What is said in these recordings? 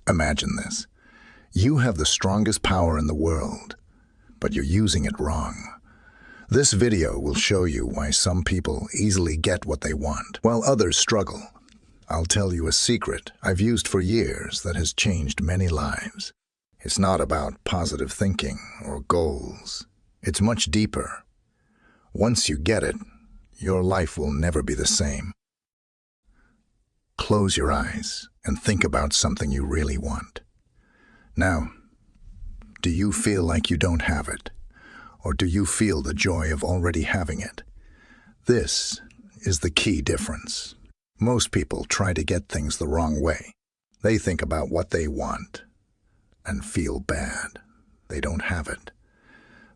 Imagine this. You have the strongest power in the world, but you're using it wrong. This video will show you why some people easily get what they want, while others struggle. I'll tell you a secret I've used for years that has changed many lives. It's not about positive thinking or goals. It's much deeper. Once you get it, your life will never be the same. Close your eyes and think about something you really want. Now, do you feel like you don't have it? Or do you feel the joy of already having it? This is the key difference. Most people try to get things the wrong way. They think about what they want and feel bad. They don't have it.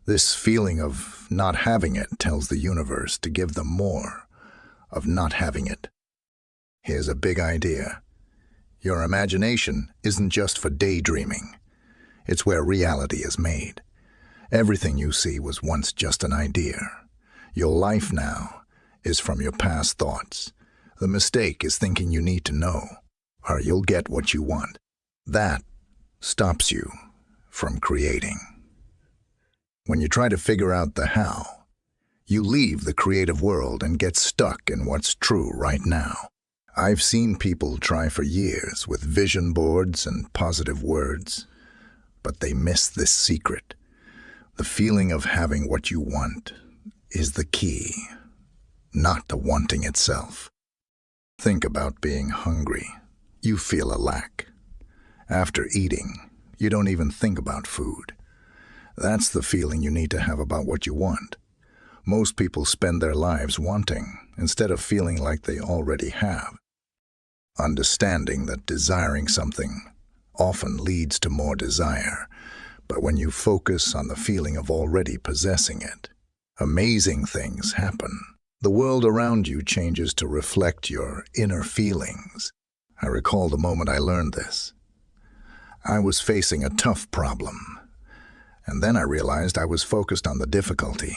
This feeling of not having it tells the universe to give them more of not having it. Here's a big idea. Your imagination isn't just for daydreaming. It's where reality is made. Everything you see was once just an idea. Your life now is from your past thoughts. The mistake is thinking you need to know, or you'll get what you want. That stops you from creating. When you try to figure out the how, you leave the creative world and get stuck in what's true right now. I've seen people try for years with vision boards and positive words, but they miss this secret. The feeling of having what you want is the key, not the wanting itself. Think about being hungry. You feel a lack. After eating, you don't even think about food. That's the feeling you need to have about what you want. Most people spend their lives wanting instead of feeling like they already have. Understanding that desiring something often leads to more desire, but when you focus on the feeling of already possessing it, amazing things happen. The world around you changes to reflect your inner feelings. I recall the moment I learned this. I was facing a tough problem, and then I realized I was focused on the difficulty.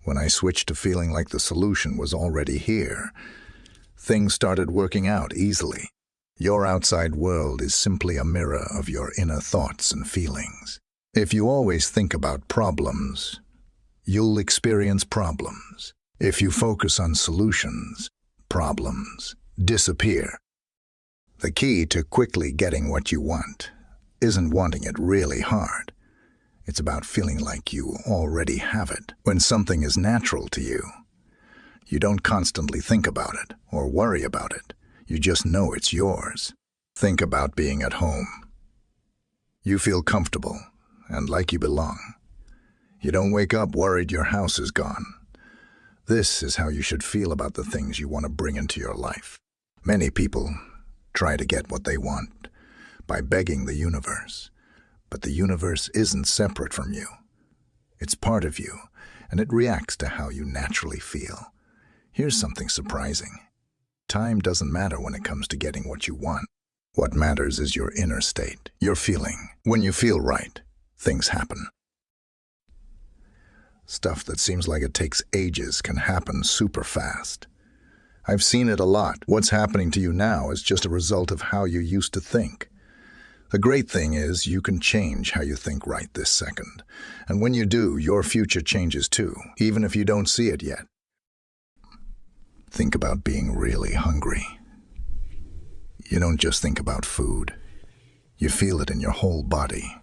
When I switched to feeling like the solution was already here, things started working out easily. Your outside world is simply a mirror of your inner thoughts and feelings. If you always think about problems, you'll experience problems. If you focus on solutions, problems disappear. The key to quickly getting what you want isn't wanting it really hard. It's about feeling like you already have it. When something is natural to you, you don't constantly think about it or worry about it. You just know it's yours. Think about being at home. You feel comfortable and like you belong. You don't wake up worried your house is gone. This is how you should feel about the things you want to bring into your life. Many people try to get what they want by begging the universe. But the universe isn't separate from you. It's part of you, and it reacts to how you naturally feel. Here's something surprising. Time doesn't matter when it comes to getting what you want. What matters is your inner state, your feeling. When you feel right, things happen. Stuff that seems like it takes ages can happen super fast. I've seen it a lot. What's happening to you now is just a result of how you used to think. The great thing is you can change how you think right this second. And when you do, your future changes too, even if you don't see it yet. Think about being really hungry. You don't just think about food. You feel it in your whole body.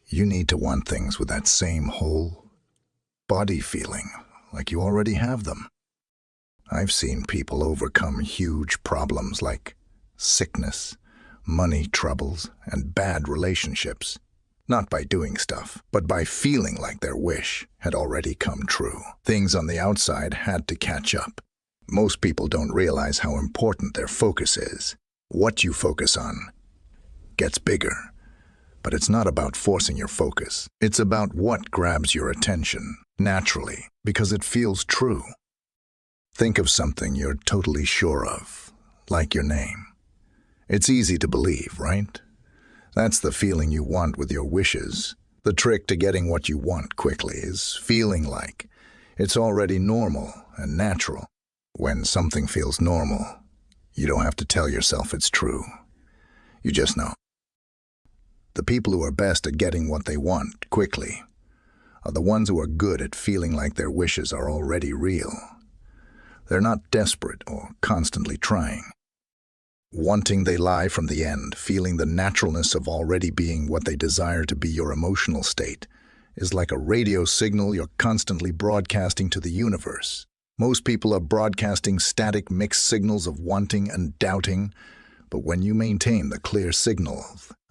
You need to want things with that same whole body feeling, like you already have them. I've seen people overcome huge problems like sickness, money troubles, and bad relationships, not by doing stuff, but by feeling like their wish had already come true. Things on the outside had to catch up. Most people don't realize how important their focus is. What you focus on gets bigger, but it's not about forcing your focus. It's about what grabs your attention naturally, because it feels true. Think of something you're totally sure of, like your name. It's easy to believe, right? That's the feeling you want with your wishes. The trick to getting what you want quickly is feeling like it's already normal and natural. When something feels normal, you don't have to tell yourself it's true. You just know. The people who are best at getting what they want quickly are the ones who are good at feeling like their wishes are already real. They're not desperate or constantly trying. Wanting they lie from the end, feeling the naturalness of already being what they desire to be your emotional state is like a radio signal you're constantly broadcasting to the universe. Most people are broadcasting static mixed signals of wanting and doubting, but when you maintain the clear signal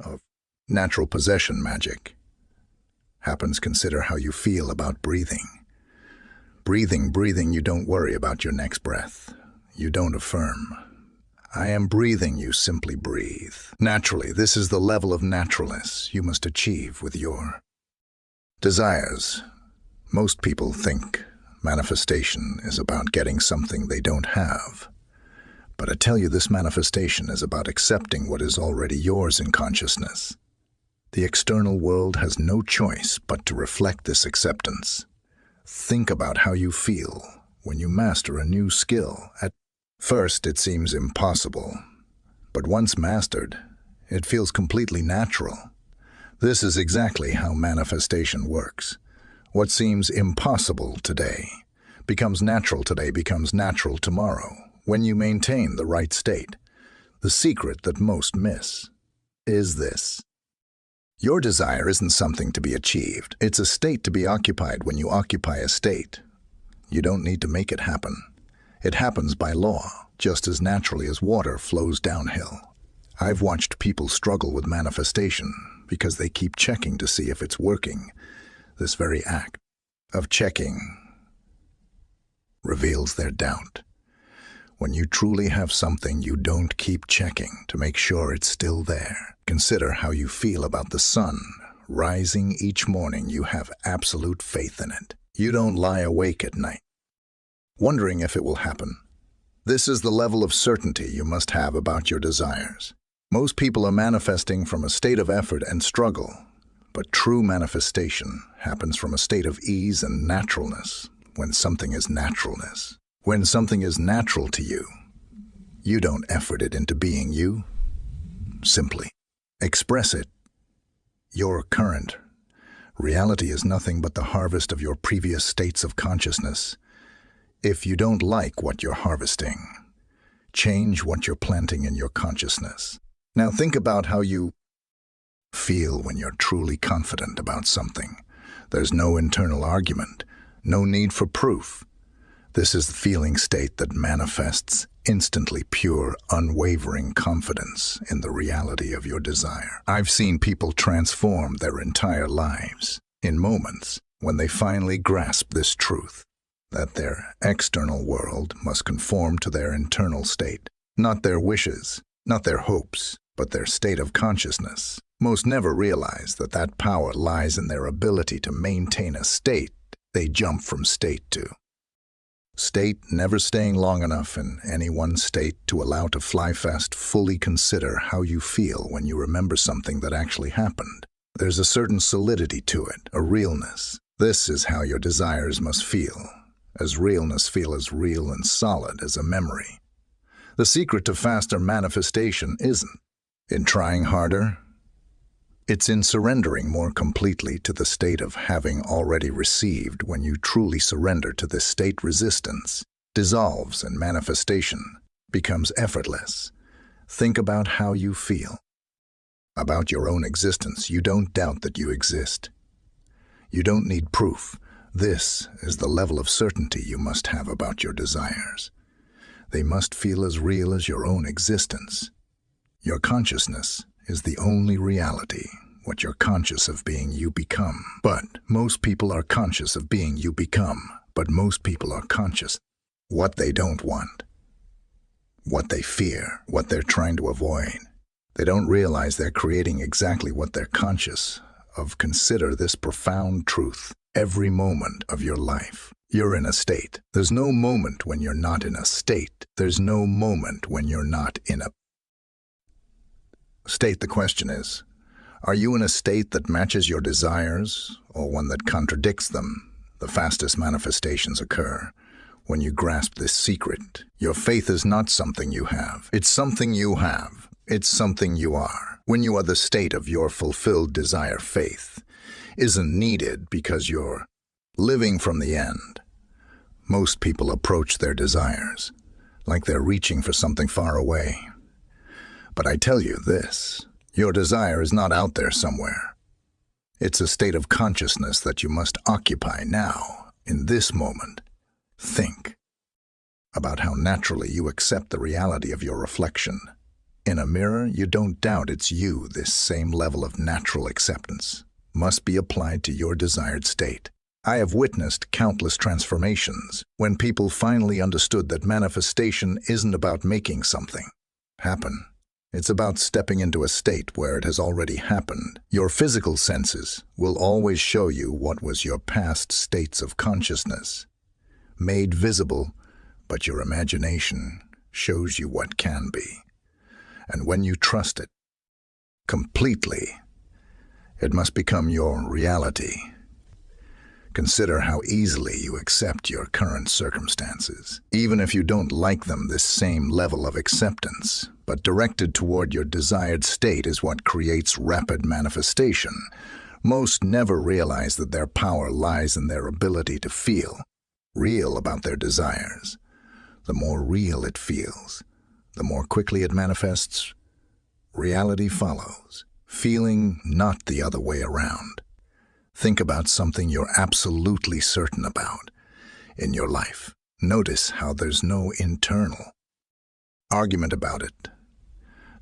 of natural possession magic happens, consider how you feel about breathing. Breathing, you don't worry about your next breath. You don't affirm. I am breathing, you simply breathe. Naturally, this is the level of naturalness you must achieve with your desires. Most people think manifestation is about getting something they don't have. But I tell you, this manifestation is about accepting what is already yours in consciousness. The external world has no choice but to reflect this acceptance. Think about how you feel when you master a new skill. At first, it seems impossible, but once mastered, it feels completely natural. This is exactly how manifestation works. What seems impossible today becomes natural tomorrow when you maintain the right state. The secret that most miss is this. Your desire isn't something to be achieved. It's a state to be occupied. When you occupy a state, you don't need to make it happen. It happens by law, just as naturally as water flows downhill. I've watched people struggle with manifestation because they keep checking to see if it's working. This very act of checking reveals their doubt. When you truly have something, you don't keep checking to make sure it's still there. Consider how you feel about the sun rising each morning. You have absolute faith in it. You don't lie awake at night, wondering if it will happen. This is the level of certainty you must have about your desires. Most people are manifesting from a state of effort and struggle, but true manifestation happens from a state of ease and naturalness. When something is naturalness, when something is natural to you, you don't effort it into being you. Simply express it. Your current reality is nothing but the harvest of your previous states of consciousness. If you don't like what you're harvesting, change what you're planting in your consciousness. Now think about how you feel when you're truly confident about something. There's no internal argument, no need for proof. This is the feeling state that manifests instantly pure, unwavering confidence in the reality of your desire. I've seen people transform their entire lives in moments when they finally grasp this truth, that their external world must conform to their internal state, not their wishes, not their hopes, but their state of consciousness. Most never realize that that power lies in their ability to maintain a state they jump from state to state, never staying long enough in any one state to allow to fly fast. Fully consider how you feel when you remember something that actually happened. There's a certain solidity to it, a realness. This is how your desires must feel, as realness feel as real and solid as a memory. The secret to faster manifestation isn't in trying harder. It's in surrendering more completely to the state of having already received. When you truly surrender to this state, resistance dissolves and manifestation becomes effortless. Think about how you feel about your own existence. You don't doubt that you exist. You don't need proof. This is the level of certainty you must have about your desires. They must feel as real as your own existence. Your consciousness is the only reality. What you're conscious of being, you become. But most people are conscious of being you become. But most people are conscious what they don't want, what they fear, what they're trying to avoid. They don't realize they're creating exactly what they're conscious of. Consider this profound truth. Every moment of your life, you're in a state. There's no moment when you're not in a state. There's no moment when you're not in a state. The question is, are you in a state that matches your desires or one that contradicts them? The fastest manifestations occur when you grasp this secret. Your faith is not something you have. It's something you have. It's something you are. When you are the state of your fulfilled desire, faith isn't needed because you're living from the end. Most people approach their desires like they're reaching for something far away. But I tell you this, your desire is not out there somewhere. It's a state of consciousness that you must occupy now, in this moment. Think about how naturally you accept the reality of your reflection. In a mirror, you don't doubt it's you. This same level of natural acceptance must be applied to your desired state. I have witnessed countless transformations when people finally understood that manifestation isn't about making something happen. It's about stepping into a state where it has already happened. Your physical senses will always show you what was your past states of consciousness, made visible, but your imagination shows you what can be. And when you trust it completely, it must become your reality. Consider how easily you accept your current circumstances, even if you don't like them. This same level of acceptance, but directed toward your desired state, is what creates rapid manifestation. Most never realize that their power lies in their ability to feel real about their desires. The more real it feels, the more quickly it manifests. Reality follows, feeling, not the other way around. Think about something you're absolutely certain about in your life. Notice how there's no internal argument about it.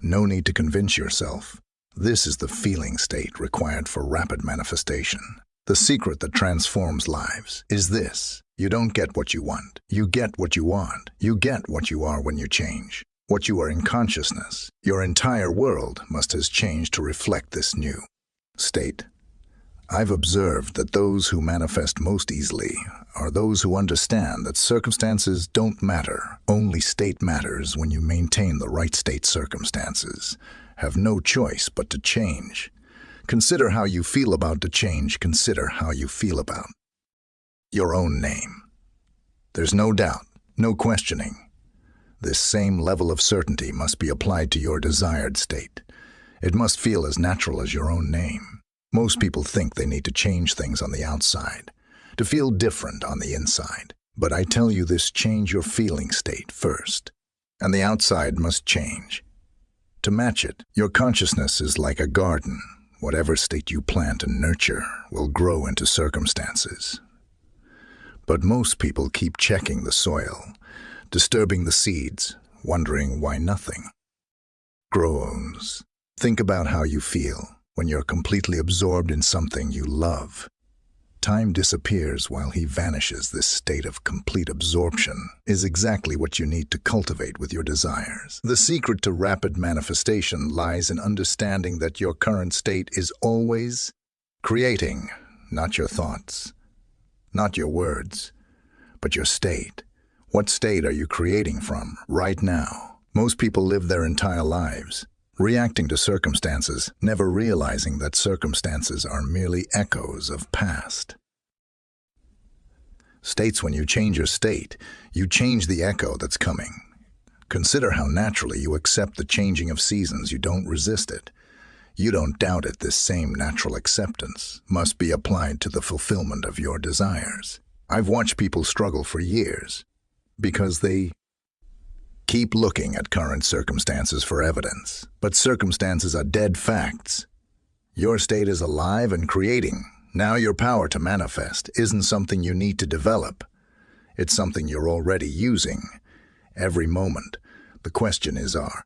No need to convince yourself. This is the feeling state required for rapid manifestation. The secret that transforms lives is this: you don't get what you want. You get what you want. You get what you are when you change. What you are in consciousness. Your entire world must have changed to reflect this new state. I've observed that those who manifest most easily are those who understand that circumstances don't matter. Only state matters. When you maintain the right state, circumstances have no choice but to change. Consider how you feel about the change. Consider how you feel about your own name. There's no doubt, no questioning. This same level of certainty must be applied to your desired state. It must feel as natural as your own name. Most people think they need to change things on the outside to feel different on the inside. But I tell you this: change your feeling state first, and the outside must change to match it. Your consciousness is like a garden. Whatever state you plant and nurture will grow into circumstances. But most people keep checking the soil, disturbing the seeds, wondering why nothing grows. Think about how you feel when you're completely absorbed in something you love. Time disappears while he vanishes. This state of complete absorption is exactly what you need to cultivate with your desires. The secret to rapid manifestation lies in understanding that your current state is always creating, not your thoughts, not your words, but your state. What state are you creating from right now? Most people live their entire lives reacting to circumstances, never realizing that circumstances are merely echoes of past states. When you change your state, you change the echo that's coming. Consider how naturally you accept the changing of seasons. You don't resist it. You don't doubt it. This same natural acceptance must be applied to the fulfillment of your desires. I've watched people struggle for years because they keep looking at current circumstances for evidence. But circumstances are dead facts. Your state is alive and creating. Now your power to manifest isn't something you need to develop. It's something you're already using every moment. The question is, are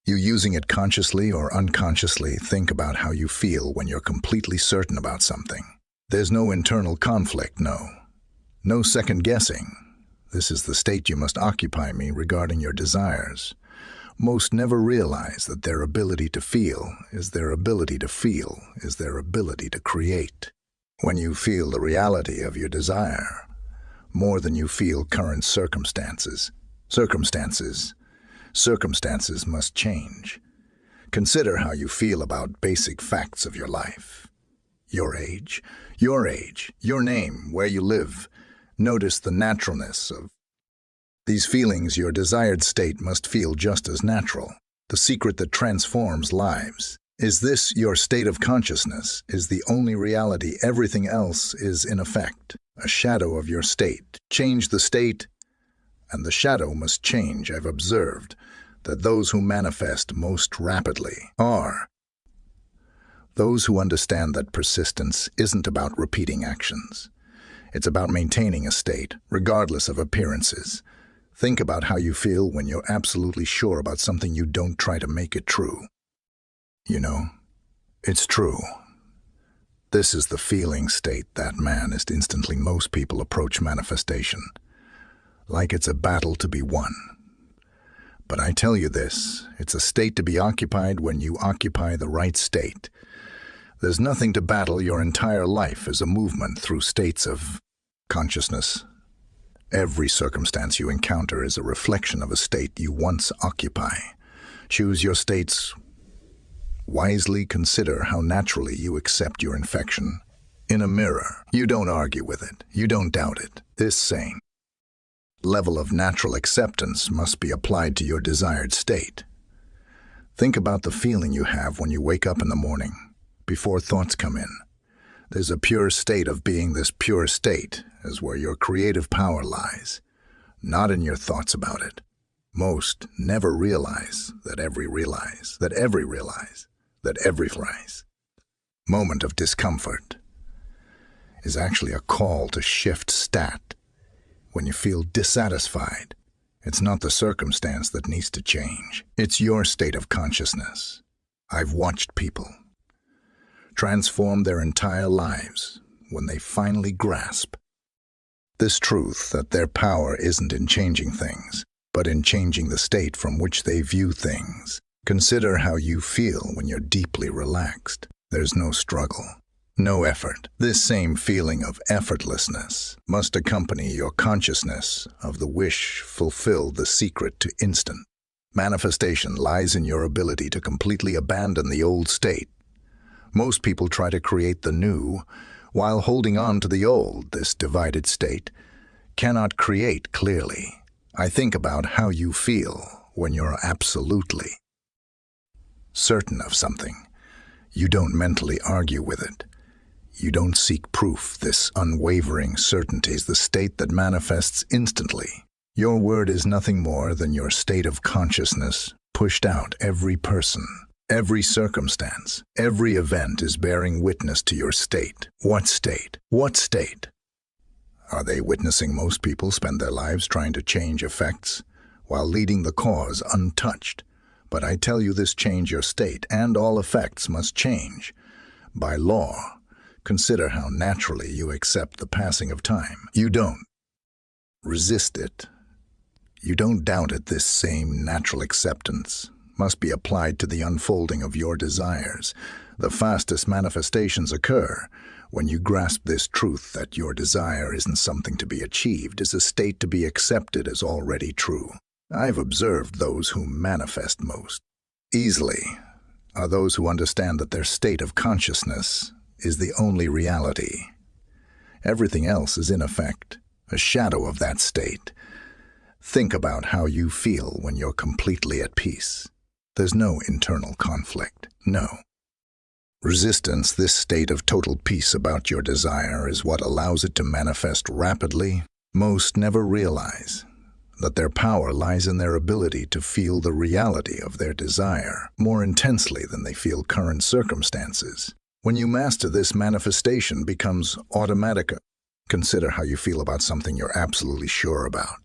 you using it consciously or unconsciously? Think about how you feel when you're completely certain about something. There's no internal conflict, no second guessing. This is the state you must occupy regarding your desires. Most never realize that their ability to feel is their ability to feel is their ability to create. When you feel the reality of your desire, more than you feel current circumstances must change. Consider how you feel about basic facts of your life. Your age, your name, where you live. Notice the naturalness of these feelings. Your desired state must feel just as natural. the secret that transforms lives. Is this your state of consciousness? Is the only reality? Everything else is, in effect, a shadow of your state. Change the state, and the shadow must change. I've observed that those who manifest most rapidly are those who understand that persistence isn't about repeating actions. It's about maintaining a state, regardless of appearances. Think about how you feel when you're absolutely sure about something. You don't try to make it true. You know, it's true. This is the feeling state that man is instantly. Most people approach manifestation like it's a battle to be won. But I tell you this, it's a state to be occupied when you occupy the right state. There's nothing to battle. Your entire life is a movement through states of consciousness. Every circumstance you encounter is a reflection of a state you once occupy. Choose your states wisely. Consider how naturally you accept your infection. In a mirror, you don't argue with it. You don't doubt it. This same level of natural acceptance must be applied to your desired state. Think about the feeling you have when you wake up in the morning, before thoughts come in. There's a pure state of being. This pure state is where your creative power lies, not in your thoughts about it. Most never realize that every moment of discomfort is actually a call to shift stat. When you feel dissatisfied, it's not the circumstance that needs to change. It's your state of consciousness. I've watched people transform their entire lives when they finally grasp this truth that their power isn't in changing things, but in changing the state from which they view things. Consider how you feel when you're deeply relaxed. There's no struggle, no effort. This same feeling of effortlessness must accompany your consciousness of the wish fulfilled. The secret to instant manifestation lies in your ability to completely abandon the old state. Most people try to create the new while holding on to the old. This divided state cannot create clearly. I think about how you feel when you're absolutely certain of something. You don't mentally argue with it. You don't seek proof. This unwavering certainty is the state that manifests instantly. Your word is nothing more than your state of consciousness pushed out. Every person, every circumstance, every event is bearing witness to your state. What state? What state? Are they witnessing? Most people spend their lives trying to change effects while leaving the cause untouched. But I tell you this: change your state, and all effects must change. By law, consider how naturally you accept the passing of time. You don't resist it. You don't doubt it. This same natural acceptance must be applied to the unfolding of your desires. The fastest manifestations occur when you grasp this truth that your desire isn't something to be achieved, is a state to be accepted as already true. I've observed those who manifest most easily are those who understand that their state of consciousness is the only reality. Everything else is in effect a shadow of that state. Think about how you feel when you're completely at peace. There's no internal conflict, no resistance. This state of total peace about your desire is what allows it to manifest rapidly. Most never realize that their power lies in their ability to feel the reality of their desire more intensely than they feel current circumstances. When you master this, manifestation becomes automatic. Consider how you feel about something you're absolutely sure about.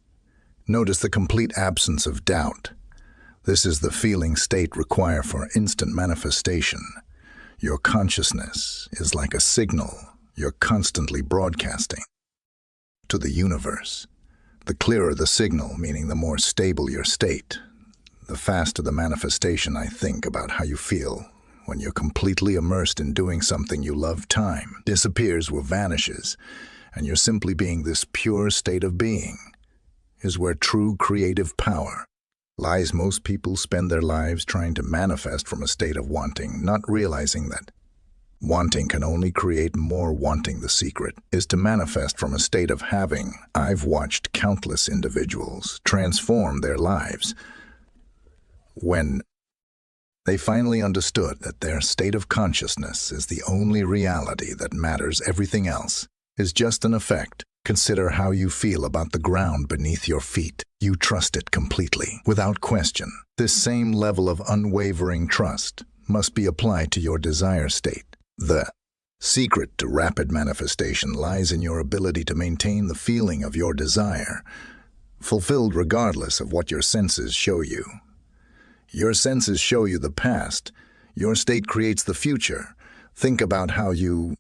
Notice the complete absence of doubt. This is the feeling state required for instant manifestation. Your consciousness is like a signal you're constantly broadcasting to the universe. The clearer the signal, meaning the more stable your state, the faster the manifestation. I think about how you feel when you're completely immersed in doing something you love. Time disappears or vanishes, and you're simply being. This pure state of being is where true creative power lies. Most people spend their lives trying to manifest from a state of wanting, not realizing that wanting can only create more wanting. The secret is to manifest from a state of having. I've watched countless individuals transform their lives when They finally understood that their state of consciousness is the only reality that matters. Everything else is just an effect. Consider how you feel about the ground beneath your feet. You trust it completely, without question. This same level of unwavering trust must be applied to your desire state. The secret to rapid manifestation lies in your ability to maintain the feeling of your desire, fulfilled regardless of what your senses show you. Your senses show you the past. Your state creates the future. Think about how you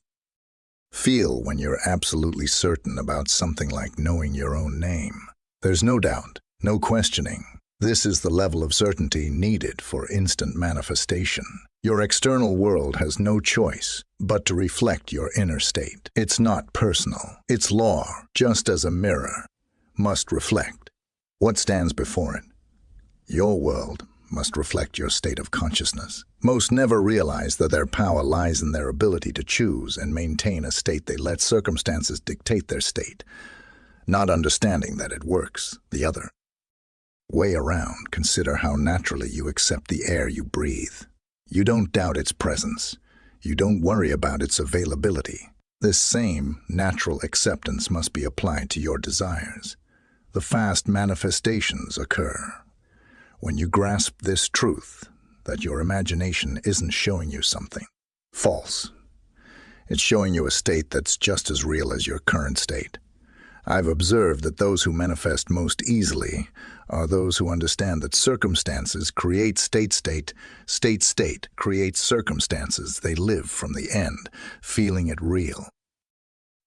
feel when you're absolutely certain about something like knowing your own name. There's no doubt, no questioning. This is the level of certainty needed for instant manifestation. Your external world has no choice but to reflect your inner state. It's not personal. It's law, just as a mirror must reflect what stands before it. Your world must reflect your state of consciousness. Most never realize that their power lies in their ability to choose and maintain a state. They let circumstances dictate their state, not understanding that it works the other way around. Consider how naturally you accept the air you breathe. You don't doubt its presence. You don't worry about its availability. This same natural acceptance must be applied to your desires. The fast manifestations occur when you grasp this truth, that your imagination isn't showing you something false. It's showing you a state that's just as real as your current state. I've observed that those who manifest most easily are those who understand that circumstances create state creates circumstances. They live from the end, feeling it real.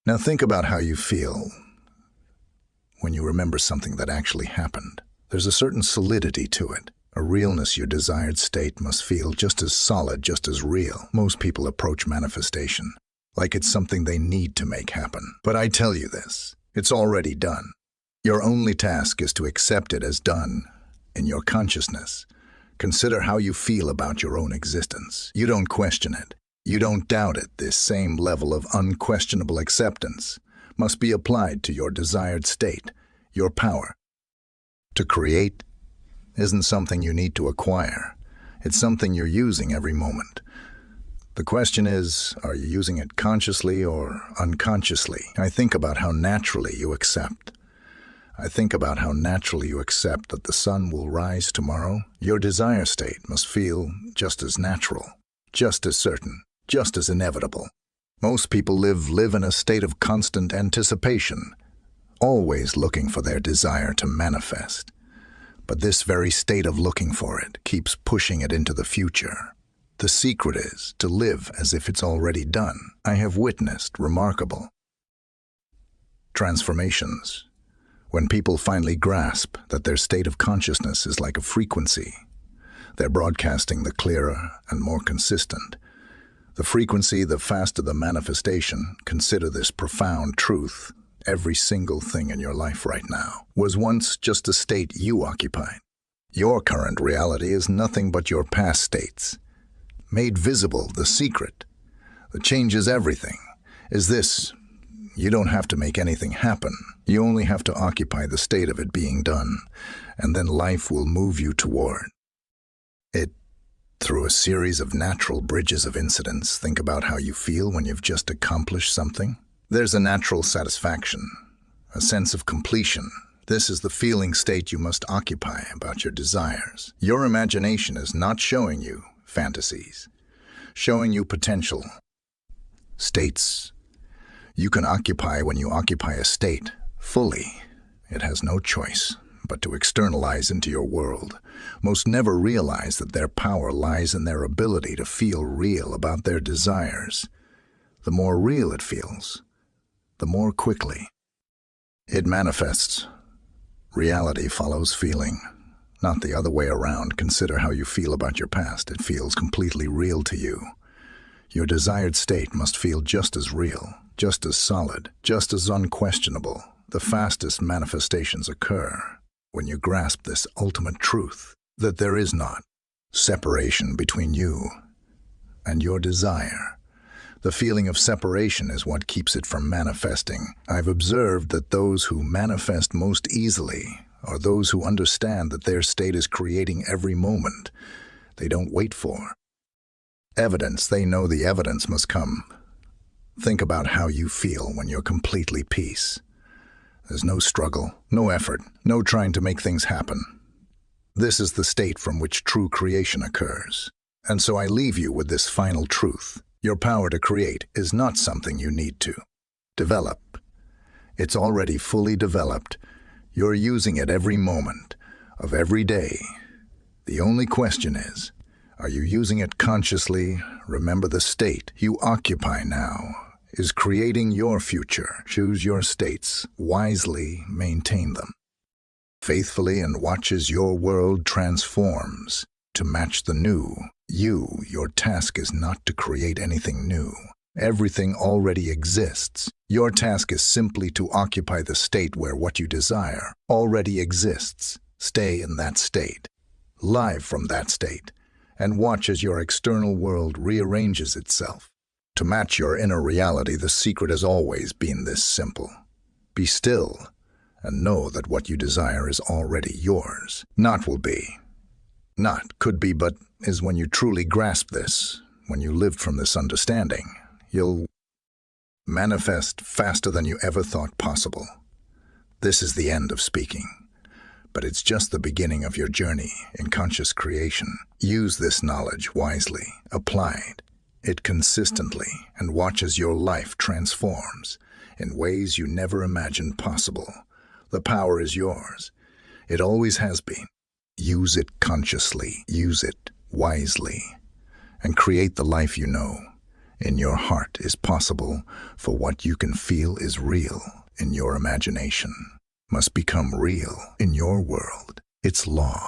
Now think about how you feel when you remember something that actually happened. There's a certain solidity to it, a realness. Your desired state must feel just as solid, just as real. Most people approach manifestation like it's something they need to make happen. But I tell you this, it's already done. Your only task is to accept it as done in your consciousness. Consider how you feel about your own existence. You don't question it. You don't doubt it. This same level of unquestionable acceptance must be applied to your desired state. Your power to create isn't something you need to acquire. It's something you're using every moment. The question is, are you using it consciously or unconsciously? I think about how naturally you accept. I think about how naturally you accept that the sun will rise tomorrow. Your desire state must feel just as natural, just as certain, just as inevitable. Most people live in a state of constant anticipation, always looking for their desire to manifest. But this very state of looking for it keeps pushing it into the future. The secret is to live as if it's already done. I have witnessed remarkable transformations when people finally grasp that their state of consciousness is like a frequency. They're broadcasting the clearer and more consistent. The frequency, the faster the manifestation. Consider this profound truth. Every single thing in your life right now was once just a state you occupied. Your current reality is nothing but your past states. Made visible, the secret that changes everything is this: you don't have to make anything happen. You only have to occupy the state of it being done, and then life will move you toward it through a series of natural bridges of incidents. Think about how you feel when you've just accomplished something. There's a natural satisfaction, a sense of completion. This is the feeling state you must occupy about your desires. Your imagination is not showing you fantasies, showing you potential states you can occupy. When you occupy a state fully, it has no choice but to externalize into your world. Most never realize that their power lies in their ability to feel real about their desires. The more real it feels, the more quickly it manifests. Reality follows feeling, not the other way around. Consider how you feel about your past. It feels completely real to you. Your desired state must feel just as real, just as solid, just as unquestionable. The fastest manifestations occur when you grasp this ultimate truth, that there is not separation between you and your desire. The feeling of separation is what keeps it from manifesting. I've observed that those who manifest most easily are those who understand that their state is creating every moment. they don't wait for. Evidence, they know the evidence must come. Think about how you feel when you're completely peace. There's no struggle, no effort, no trying to make things happen. This is the state from which true creation occurs. And so I leave you with this final truth. Your power to create is not something you need to develop. It's already fully developed. You're using it every moment of every day. The only question is, are you using it consciously? Remember, the state you occupy now is creating your future. Choose your states wisely, maintain them faithfully, and watch as your world transforms to match the new. Your task is not to create anything new. Everything already exists. Your task is simply to occupy the state where what you desire already exists. Stay in that state, live from that state, and watch as your external world rearranges itself to match your inner reality. The secret has always been this simple. Be still and know that what you desire is already yours. Not will be. Not could be, but is. When you truly grasp this, when you live from this understanding, you'll manifest faster than you ever thought possible. This is the end of speaking, but it's just the beginning of your journey in conscious creation. Use this knowledge wisely, apply it consistently, and watch as your life transforms in ways you never imagined possible. The power is yours. It always has been. Use it consciously, use it wisely, and create the life you know in your heart is possible, for what you can feel is real in your imagination must become real in your world. It's law.